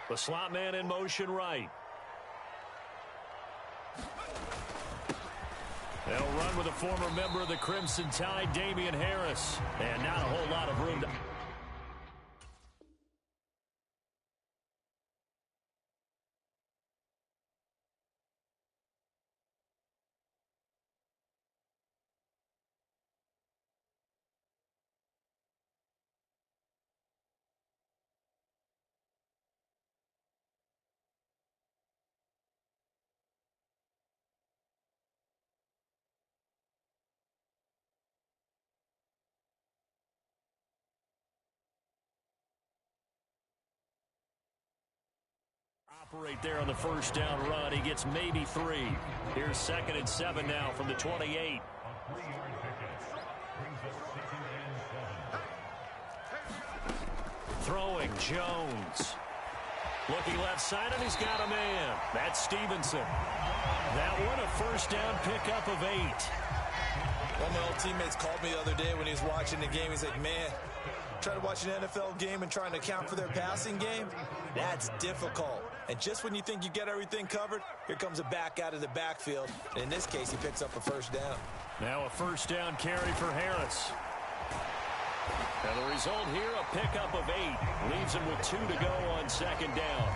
The slot man in motion right. They'll run with a former member of the Crimson Tide, Damian Harris. And not a whole lot of room to... Operate there on the first down run. He gets maybe 3. Here's 2nd and 7 now from the 28. Throwing Jones. Looking left side, and he's got a man. That's Stevenson. That one a first down pickup of 8. One of my old teammates called me the other day when he was watching the game. He's like, man, trying to watch an NFL game and trying to account for their passing game, that's difficult. And just when you think you get everything covered, here comes a back out of the backfield. And in this case, he picks up a first down. Now a first down carry for Harris. And the result here, a pickup of 8. Leaves him with 2 to go on 2nd down.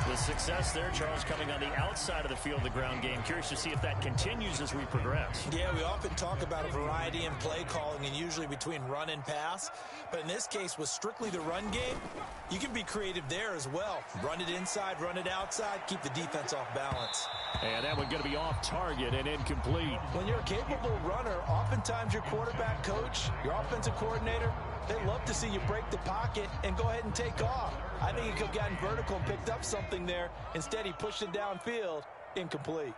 The success there, Charles, coming on the outside of the field, the ground game. Curious to see if that continues as we progress. Yeah, we often talk about a variety in play calling and usually between run and pass. But in this case, with strictly the run game, you can be creative there as well. Run it inside, run it outside, keep the defense off balance. And that one going to be off target and incomplete. When you're a capable runner, oftentimes your quarterback coach, your offensive coordinator, they love to see you break the pocket and go ahead and take off. I think he could have gotten vertical and picked up something there. Instead, he pushed it downfield, incomplete.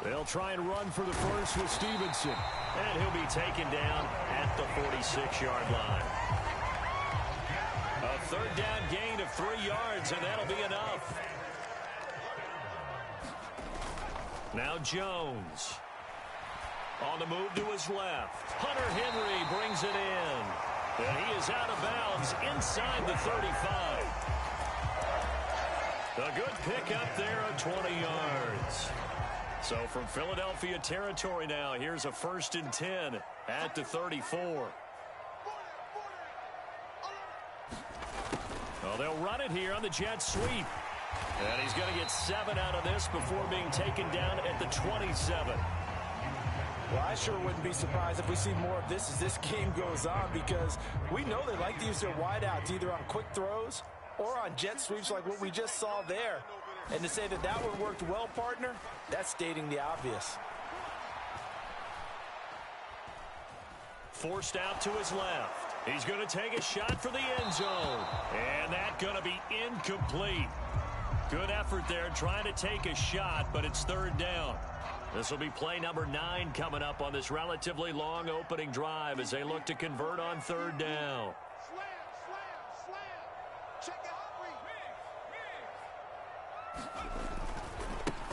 They'll try and run for the first with Stevenson. And he'll be taken down at the 46-yard line. A third down gain of 3 yards, and that'll be enough. Now Jones. On the move to his left. Hunter Henry brings it in. And he is out of bounds inside the 35. A good pickup there of 20 yards. So from Philadelphia territory now, here's a 1st and 10 at the 34. Well, they'll run it here on the jet sweep. And he's going to get 7 out of this before being taken down at the 27. Well, I sure wouldn't be surprised if we see more of this as this game goes on, because we know they like to use their wideouts either on quick throws or on jet sweeps like what we just saw there. And to say that that one worked well, partner, that's stating the obvious. Forced out to his left. He's going to take a shot for the end zone. And that's going to be incomplete. Good effort there trying to take a shot, but it's 3rd down. This will be play number 9 coming up on this relatively long opening drive as they look to convert on 3rd down.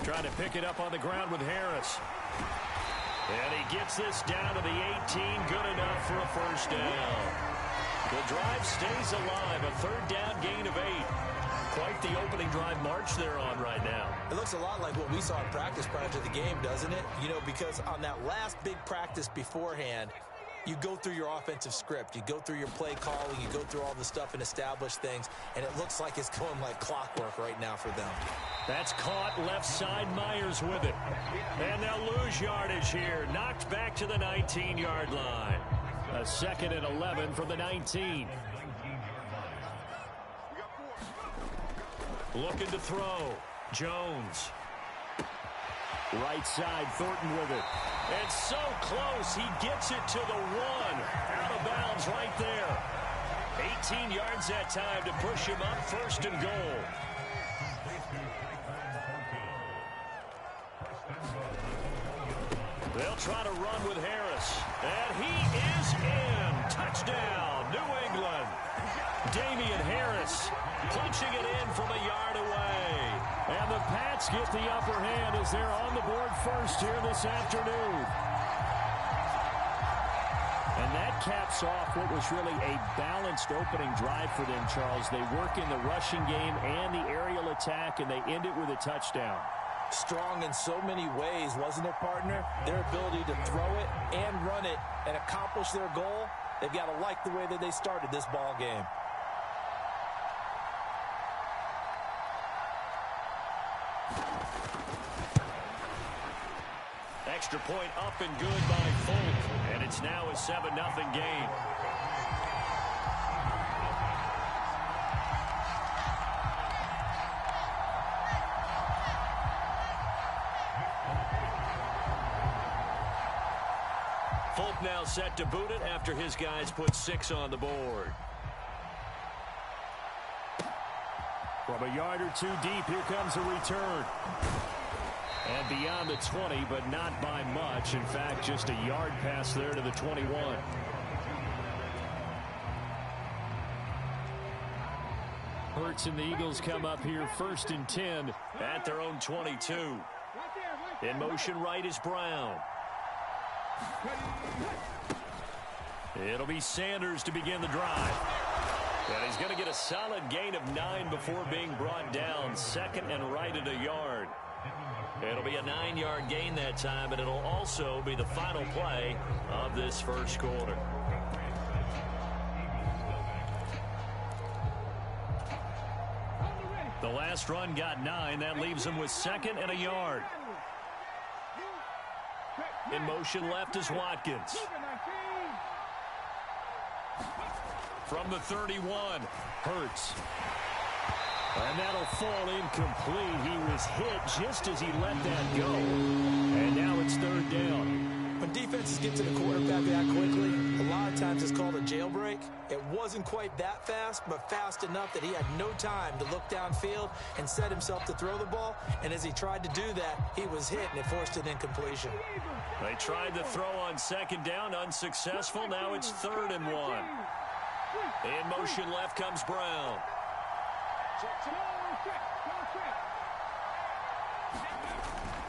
Trying to pick it up on the ground with Harris. And he gets this down to the 18. Good enough for a first down. The drive stays alive. A 3rd down gain of 8. Quite the opening drive march they're on right now. It looks a lot like what we saw in practice prior to the game, doesn't it? You know, because on that last big practice beforehand, you go through your offensive script. You go through your play calling. You go through all the stuff and establish things. And it looks like it's going like clockwork right now for them. That's caught left side. Myers with it. And they'll lose yardage here. Knocked back to the 19-yard line. A 2nd and 11 from the 19. Looking to throw. Jones. Right side, Thornton with it. And so close, he gets it to the 1. Out of bounds right there. 18 yards that time to push him up 1st and goal. They'll try to run with Harris. And he is in. Touchdown, New England. Damian Harris punching it in from a yard away. And the Pats get the upper hand as they're on the board first here this afternoon. And that caps off what was really a balanced opening drive for them, Charles. They work in the rushing game and the aerial attack, and they end it with a touchdown. Strong in so many ways, wasn't it, partner? Their ability to throw it and run it and accomplish their goal, they've got to like the way that they started this ball game. Extra point up and good by Folk, and it's now a 7-0 game. Folk now set to boot it after his guys put 6 on the board. From a yard or two deep, here comes a return. And beyond the 20, but not by much. In fact, just a yard pass there to the 21. Hurts and the Eagles come up here 1st and 10 at their own 22. In motion right is Brown. It'll be Sanders to begin the drive. And he's going to get a solid gain of 9 before being brought down. 2nd and right at a yard. It'll be a 9-yard gain that time, and it'll also be the final play of this first quarter. The last run got 9. That leaves him with 2nd and a yard. In motion left is Watkins. From the 31, Hurts. And that'll fall incomplete. He was hit just as he let that go. And now it's 3rd down. When defenses get to the quarterback that quickly, a lot of times it's called a jailbreak. It wasn't quite that fast, but fast enough that he had no time to look downfield and set himself to throw the ball. And as he tried to do that, he was hit, and it forced an incompletion. They tried to throw on 2nd down, unsuccessful. Now it's 3rd and 1. In motion left comes Brown.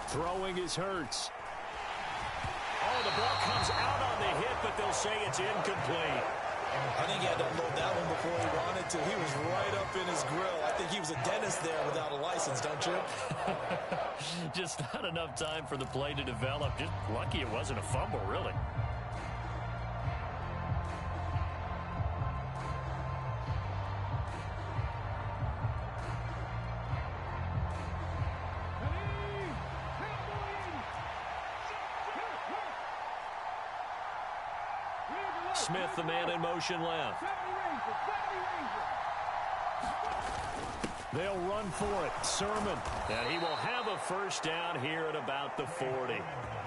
Throwing is Hurts. Oh, the ball comes out on the hit, but they'll say it's incomplete. I think he had to unload that one before he wanted to. He was right up in his grill. I think he was a dentist there without a license, don't you? Just not enough time for the play to develop. Just lucky it wasn't a fumble, really. Smith, the man in motion left. They'll run for it. Sermon. And he will have a first down here at about the 40.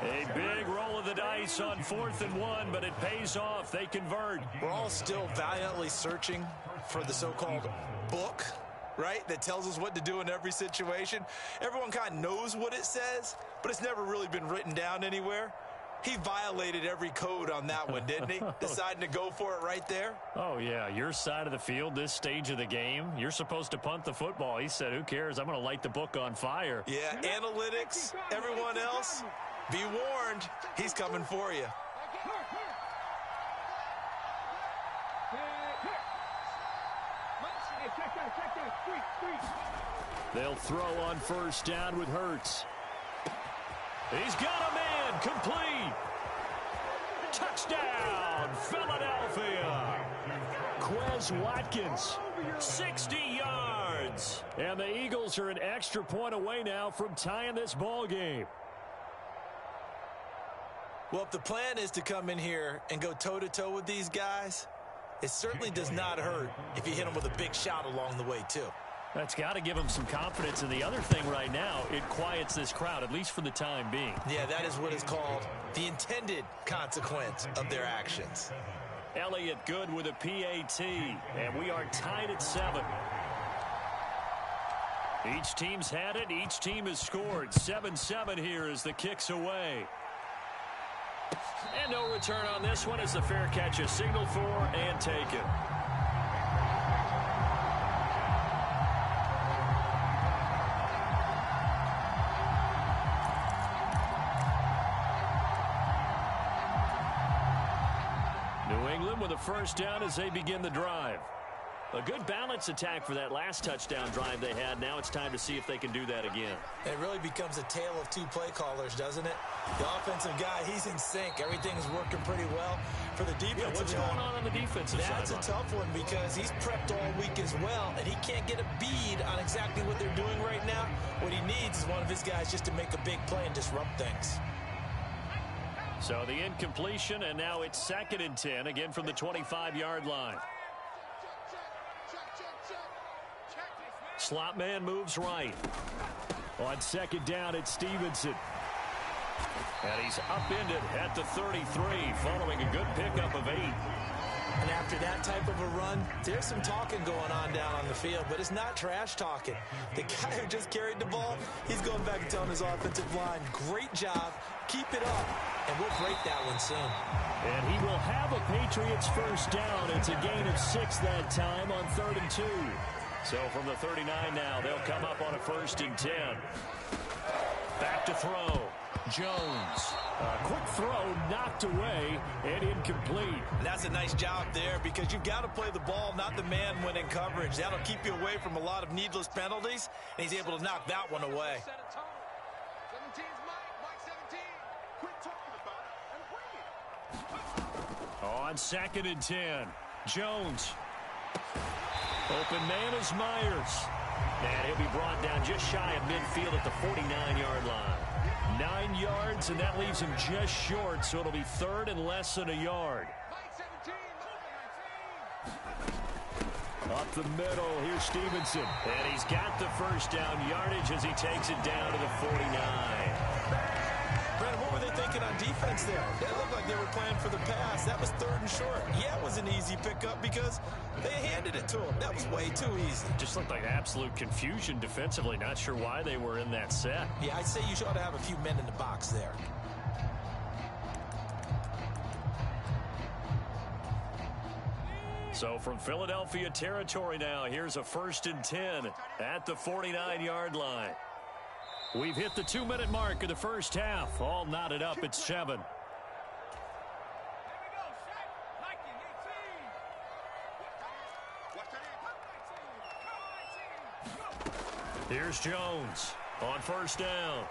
A big roll of the dice on 4th and 1, but it pays off. They convert. We're all still valiantly searching for the so-called book, right, that tells us what to do in every situation. Everyone kind of knows what it says, but it's never really been written down anywhere. He violated every code on that one, didn't he? Deciding to go for it right there. Oh, yeah. Your side of the field, this stage of the game, you're supposed to punt the football. He said, who cares? I'm going to light the book on fire. Yeah, analytics, everyone else, be warned. He's coming for you. They'll throw on 1st down with Hurts. He's got a man, complete. Touchdown, Philadelphia. Quez Watkins, 60 yards. And the Eagles are an extra point away now from tying this ball game. Well, if the plan is to come in here and go toe-to-toe with these guys, it certainly does not hurt if you hit them with a big shot along the way, too. That's got to give them some confidence. And the other thing right now, it quiets this crowd, at least for the time being. Yeah, that is what is called the intended consequence of their actions. Elliott good with a PAT, and we are tied at 7. Each team's had it. Each team has scored. 7-7 here as the kick's away. And no return on this one as the fair catch is signaled for and taken. Cleveland with a first down as they begin the drive. A good balance attack for that last touchdown drive they had. Now it's time to see if they can do that again. It really becomes a tale of two play callers, doesn't it? The offensive guy, he's in sync. Everything's working pretty well. For the defensive guy, what's going on the defensive side? That's a tough one because he's prepped all week as well, and he can't get a bead on exactly what they're doing right now. What he needs is one of his guys just to make a big play and disrupt things. So the incompletion, and now it's 2nd and 10, again from the 25-yard line. Slot man moves right. On 2nd down, it's Stevenson. And he's upended at the 33, following a good pickup of 8. And after that type of a run, there's some talking going on down on the field, but it's not trash talking. The guy who just carried the ball, he's going back and telling his offensive line, great job, keep it up, and we'll break that one soon. And he will have a Patriots first down. It's a gain of 6 that time on 3rd and 2. So from the 39 now, they'll come up on a 1st and 10. Back to throw. Jones. A quick throw knocked away and incomplete. And that's a nice job there because you've got to play the ball, not the man when in coverage. That'll keep you away from a lot of needless penalties, and he's able to knock that one away. On 2nd and 10, Jones. Open man is Myers. And he'll be brought down just shy of midfield at the 49-yard line. 9 yards, and that leaves him just short, so it'll be 3rd and less than a yard. Up the middle, here's Stevenson. And he's got the first down yardage as he takes it down to the 49. Brandon, what were they thinking on defense there? They looked like they were playing for the pass. That was 3rd and short. Yeah, it was an easy pickup because they handed it to him. That was way too easy. Just looked like absolute confusion defensively. Not sure why they were in that set. Yeah, I'd say you ought to have a few men in the box there. So from Philadelphia territory now, here's a 1st and 10 at the 49-yard line. We've hit the 2-minute mark of the first half. All knotted up at 7. Here's Jones on 1st down.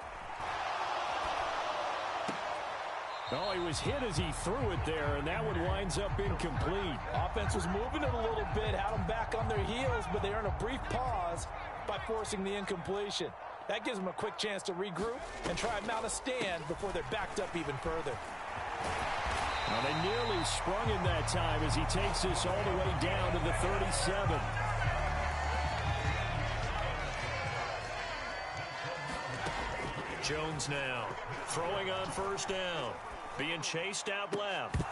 Oh, he was hit as he threw it there, and that one winds up incomplete. Offense was moving it a little bit, had them back on their heels, but they earned a brief pause by forcing the incompletion. That gives them a quick chance to regroup and try and mount a stand before they're backed up even further. Well, they nearly sprung him that time as he takes this all the way down to the 37. Jones now throwing on 1st down. Being chased out left.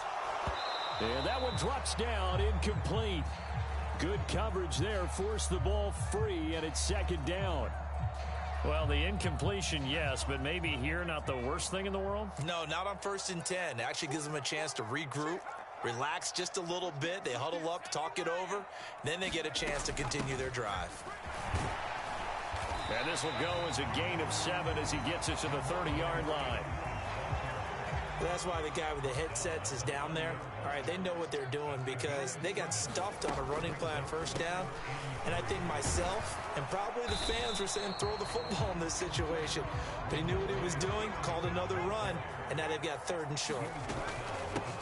And that one drops down, incomplete. Good coverage there, forced the ball free, and it's 2nd down. Well, the incompletion, yes, but maybe here not the worst thing in the world? No, not on 1st and 10. It actually gives them a chance to regroup, relax just a little bit. They huddle up, talk it over, then they get a chance to continue their drive. And this will go as a gain of 7 as he gets it to the 30-yard line. That's why the guy with the headsets is down there. All right, they know what they're doing because they got stuffed on a running play on 1st down. And I think myself and probably the fans were saying throw the football in this situation. But he knew what he was doing, called another run, and now they've got 3rd and short.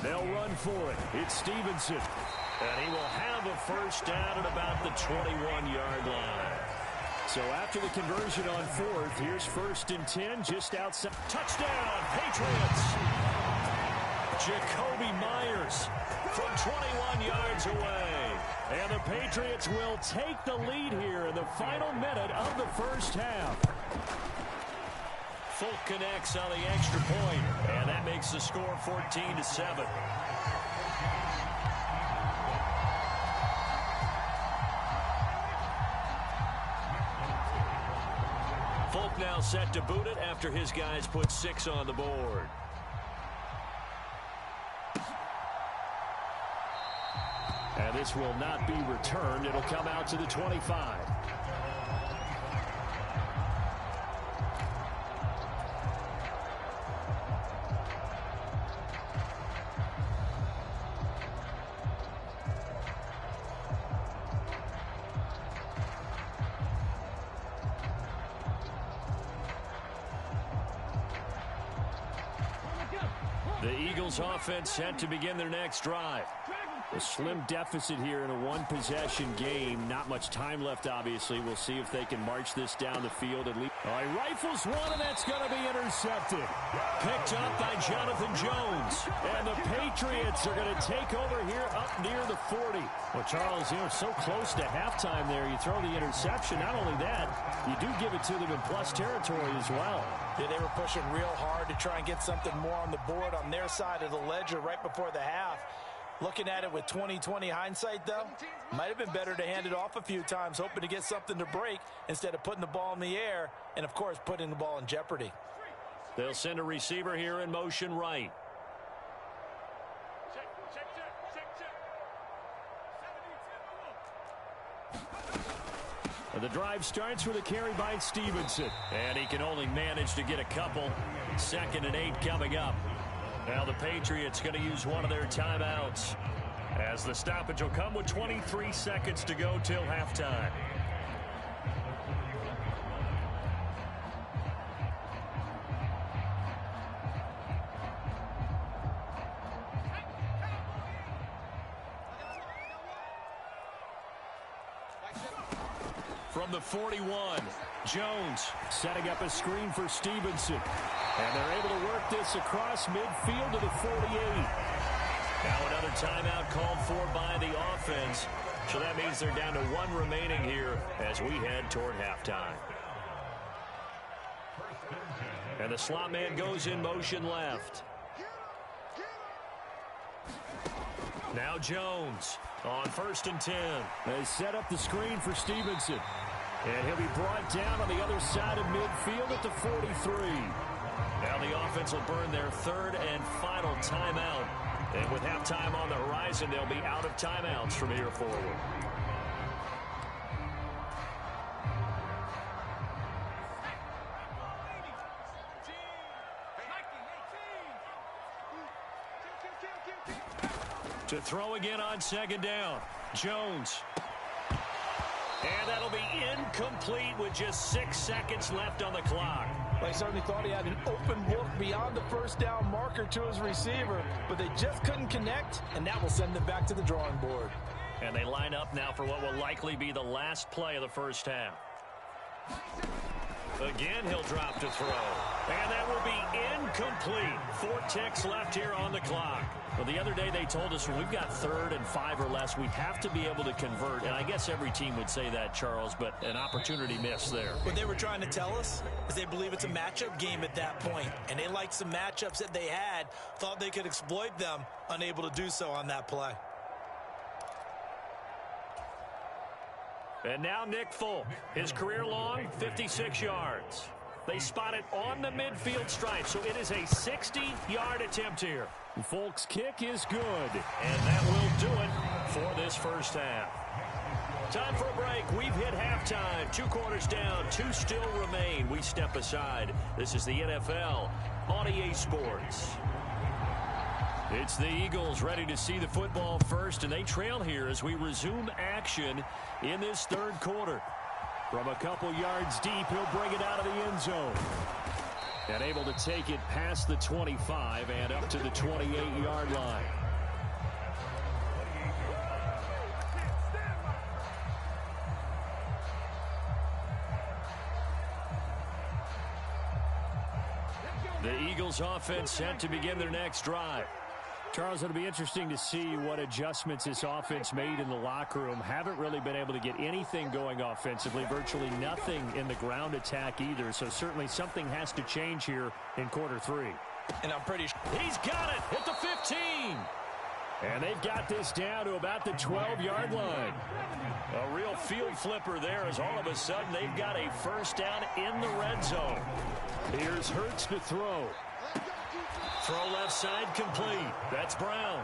They'll run for it. It's Stevenson. And he will have a first down at about the 21-yard line. So after the conversion on 4th, here's 1st and 10 just outside. Touchdown, Patriots! Jacoby Myers from 21 yards away. And the Patriots will take the lead here in the final minute of the first half. Folk connects on the extra point, and that makes the score 14-7. Folk now set to boot it after his guys put 6 on the board. And this will not be returned. It'll come out to the 25. The Eagles offense set to begin their next drive. A slim deficit here in a one-possession game. Not much time left, obviously. We'll see if they can march this down the field. He rifles one, and that's going to be intercepted. Picked up by Jonathan Jones. And the Patriots are going to take over here up near the 40. Well, Charles, so close to halftime there. You throw the interception. Not only that, you do give it to them in plus territory as well. Yeah, they were pushing real hard to try and get something more on the board on their side of the ledger right before the half. Looking at it with 20/20 hindsight, though, might have been better to hand it off a few times, hoping to get something to break instead of putting the ball in the air and, of course, putting the ball in jeopardy. They'll send a receiver here in motion right. The drive starts with a carry by Stevenson. And he can only manage to get a couple. 2nd and 8 coming up. Now the Patriots going to use one of their timeouts, as the stoppage will come with 23 seconds to go till halftime. From the 41, Jones setting up a screen for Stevenson. And they're able to work this across midfield to the 48. Now another timeout called for by the offense. So that means they're down to 1 remaining here as we head toward halftime. And the slot man goes in motion left. Now Jones on 1st and 10. They set up the screen for Stevenson. And he'll be brought down on the other side of midfield at the 43. Now the offense will burn their 3rd and final timeout. And with halftime on the horizon, they'll be out of timeouts from here forward. To throw again on 2nd down. Jones. And that'll be incomplete with just 6 seconds left on the clock. I certainly thought he had an open look beyond the 1st down marker to his receiver, but they just couldn't connect, and that will send them back to the drawing board. And they line up now for what will likely be the last play of the 1st half. Again, he'll drop to throw. And that will be incomplete. 4 ticks left here on the clock. Well, the other day they told us when we've got 3rd and 5 or less, we have to be able to convert. And I guess every team would say that, Charles, but an opportunity missed there. What they were trying to tell us is they believe it's a matchup game at that point. And they liked some matchups that they had, thought they could exploit them, unable to do so on that play. And now Nick Folk, his career long 56 yards. They spot it on the midfield stripe, so it is a 60-yard attempt here. Folk's kick is good, and that will do it for this 1st half. Time for a break. We've hit halftime. 2 quarters down, 2 still remain. We step aside. This is the NFL on EA Sports. It's the Eagles ready to see the football first, and they trail here as we resume action in this 3rd quarter. From a couple yards deep, he'll bring it out of the end zone. And able to take it past the 25 and up to the 28-yard line. The Eagles offense set to begin their next drive. Charles, it'll be interesting to see what adjustments this offense made in the locker room. Haven't really been able to get anything going offensively, virtually nothing in the ground attack either. So certainly something has to change here in quarter 3. And I'm pretty sure he's got it at the 15. And they've got this down to about the 12-yard line. A real field flipper there as all of a sudden they've got a 1st down in the red zone. Here's Hurts to throw. Throw left side complete. That's Brown.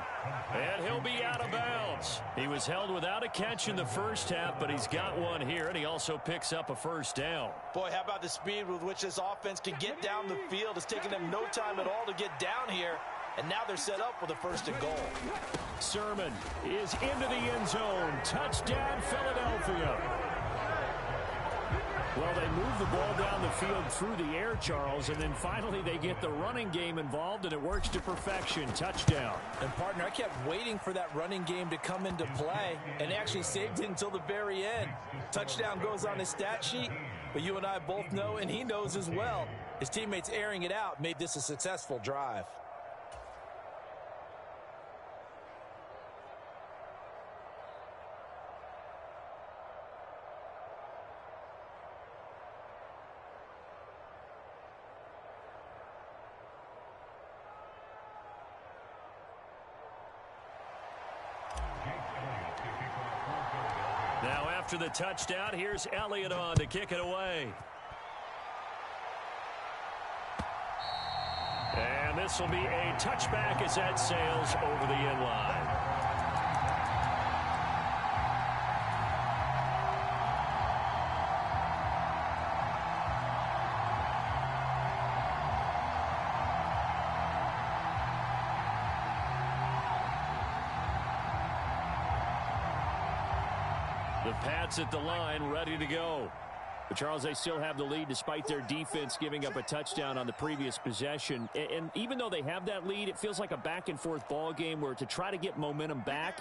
And he'll be out of bounds. He was held without a catch in the 1st half, but he's got one here, and he also picks up a 1st down. Boy, how about the speed with which this offense can get down the field? It's taken them no time at all to get down here, and now they're set up with a 1st and goal. Sermon is into the end zone. Touchdown, Philadelphia. Well, they move the ball down the field through the air, Charles, and then finally they get the running game involved, and it works to perfection. Touchdown. And, partner, I kept waiting for that running game to come into play and actually saved it until the very end. Touchdown goes on his stat sheet, but you and I both know, and he knows as well, his teammates airing it out made this a successful drive. Now after the touchdown, here's Elliott on to kick it away. And this will be a touchback as that sails over the end line. The Pats at the line, ready to go. But, Charles, they still have the lead despite their defense giving up a touchdown on the previous possession. And even though they have that lead, it feels like a back-and-forth ball game where to try to get momentum back,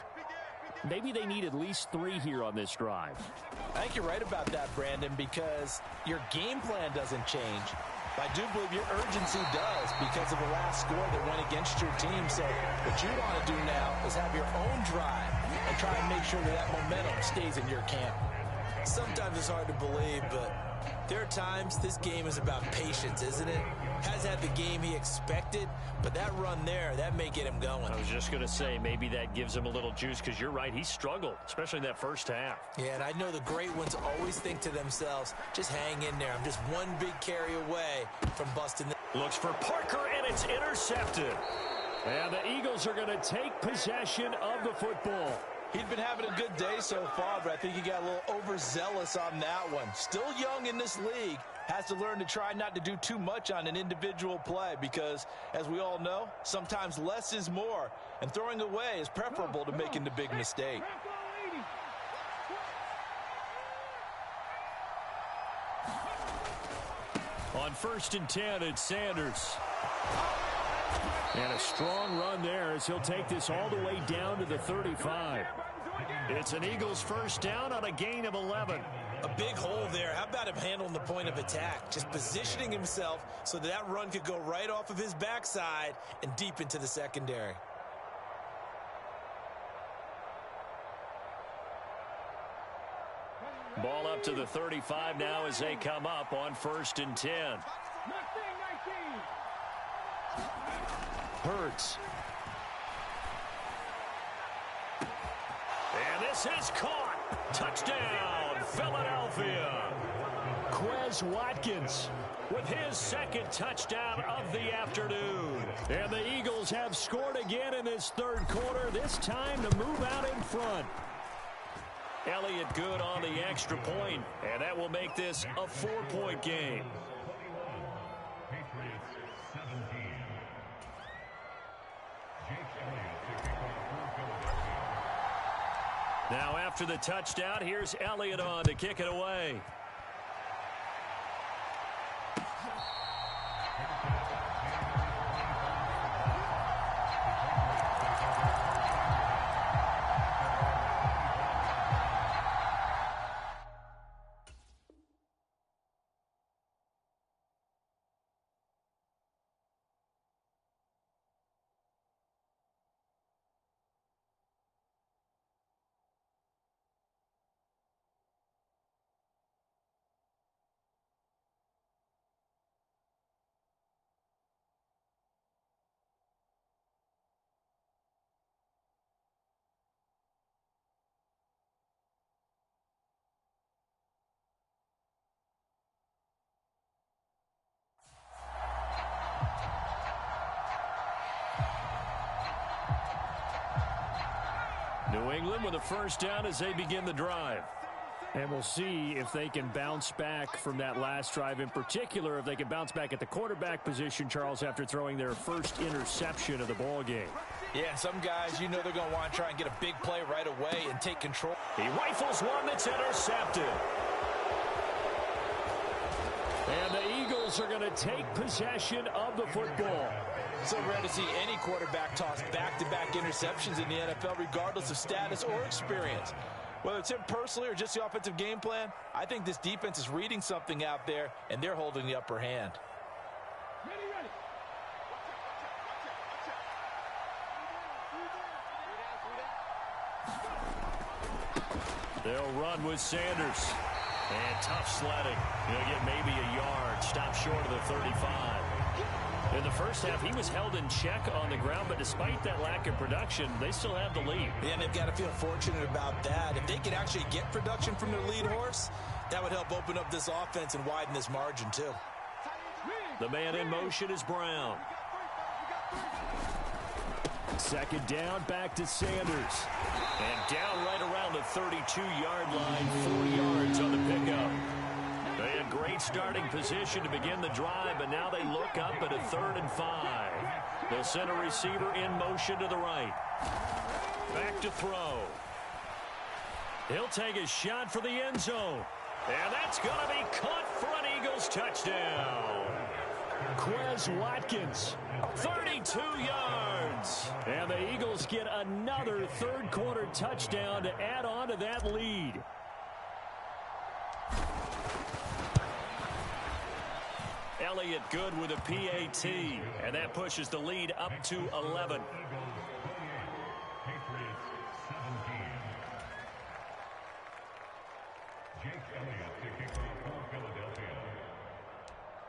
maybe they need at least 3 here on this drive. I think you're right about that, Brandon, because your game plan doesn't change. I do believe your urgency does because of the last score that went against your team. So what you want to do now is have your own drive and try and make sure that momentum stays in your camp. Sometimes it's hard to believe, but there are times this game is about patience, isn't it? Has had the game he expected, but that run there, that may get him going. I was just going to say, maybe that gives him a little juice because you're right, he struggled, especially in that first half. Yeah, and I know the great ones always think to themselves, just hang in there. I'm just one big carry away from busting the... Looks for Parker, and it's intercepted. And the Eagles are going to take possession of the football. He'd been having a good day so far, but I think he got a little overzealous on that one. Still young in this league. Has to learn to try not to do too much on an individual play because, as we all know, sometimes less is more. And throwing away is preferable to making the big mistake. On 1st and 10, it's Sanders. And a strong run there as he'll take this all the way down to the 35. It's an Eagles first down on a gain of 11. A big hole there. How about him handling the point of attack? Just positioning himself so that run could go right off of his backside and deep into the secondary. Ball up to the 35 now as they come up on 1st and 10. Hurts. And this is caught. Touchdown, Philadelphia. Quez Watkins with his second touchdown of the afternoon. And the Eagles have scored again in this third quarter, this time to move out in front. Elliott good on the extra point, and that will make this a 4-point game. Now after the touchdown, here's Elliott on to kick it away. New England with a first down as they begin the drive. And we'll see if they can bounce back from that last drive, in particular if they can bounce back at the quarterback position, Charles, after throwing their first interception of the ball game. Yeah, some guys, you know they're going to want to try and get a big play right away and take control. He rifles one that's intercepted. Eagles are going to take possession of the football. So rare to see any quarterback toss back-to-back interceptions in the NFL, regardless of status or experience. Whether it's him personally or just the offensive game plan, I think this defense is reading something out there, and they're holding the upper hand. They'll run with Sanders. And tough sledding. He'll get maybe a yard. Stop short of the 35. In the first half, he was held in check on the ground, but despite that lack of production, they still have the lead. And they've got to feel fortunate about that. If they could actually get production from their lead horse, that would help open up this offense and widen this margin, too. The man in motion is Brown. Second down, back to Sanders. And down right around the 32-yard line, 4 yards on the pickup. They had great starting position to begin the drive, but now they look up at a 3rd and 5. They'll send a receiver in motion to the right. Back to throw. He'll take a shot for the end zone. And that's going to be caught for an Eagles touchdown. Quez Watkins, 32 yards. And the Eagles get another third-quarter touchdown to add on to that lead. Elliott good with a PAT, and that pushes the lead up to 11.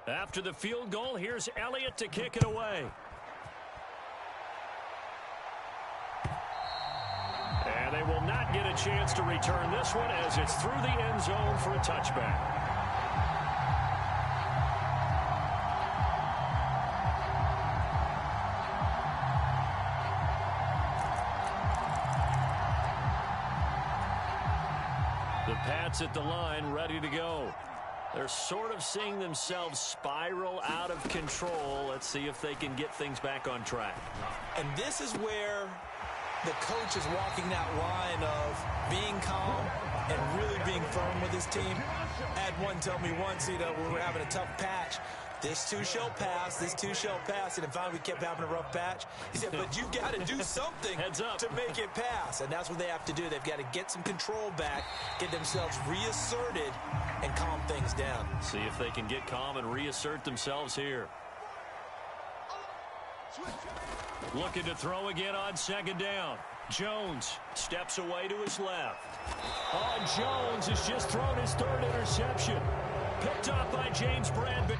After the field goal, here's Elliott to kick it away. And they will not get a chance to return this one as it's through the end zone for a touchback. The Pats at the line, ready to go. They're sort of seeing themselves spiral out of control. Let's see if they can get things back on track. And this is where the coach is walking that line of being calm and really being firm with his team. I had one tell me once, when we were having a tough patch, this too shall pass, this too shall pass. And finally we kept having a rough patch. He said, but you got to do something to make it pass. And that's what they have to do. They've got to get some control back, get themselves reasserted, and calm things down. See if they can get calm and reassert themselves here. Looking to throw again on second down. Jones steps away to his left. Oh, Jones has just thrown his 3rd interception. Picked up by James Bradbury.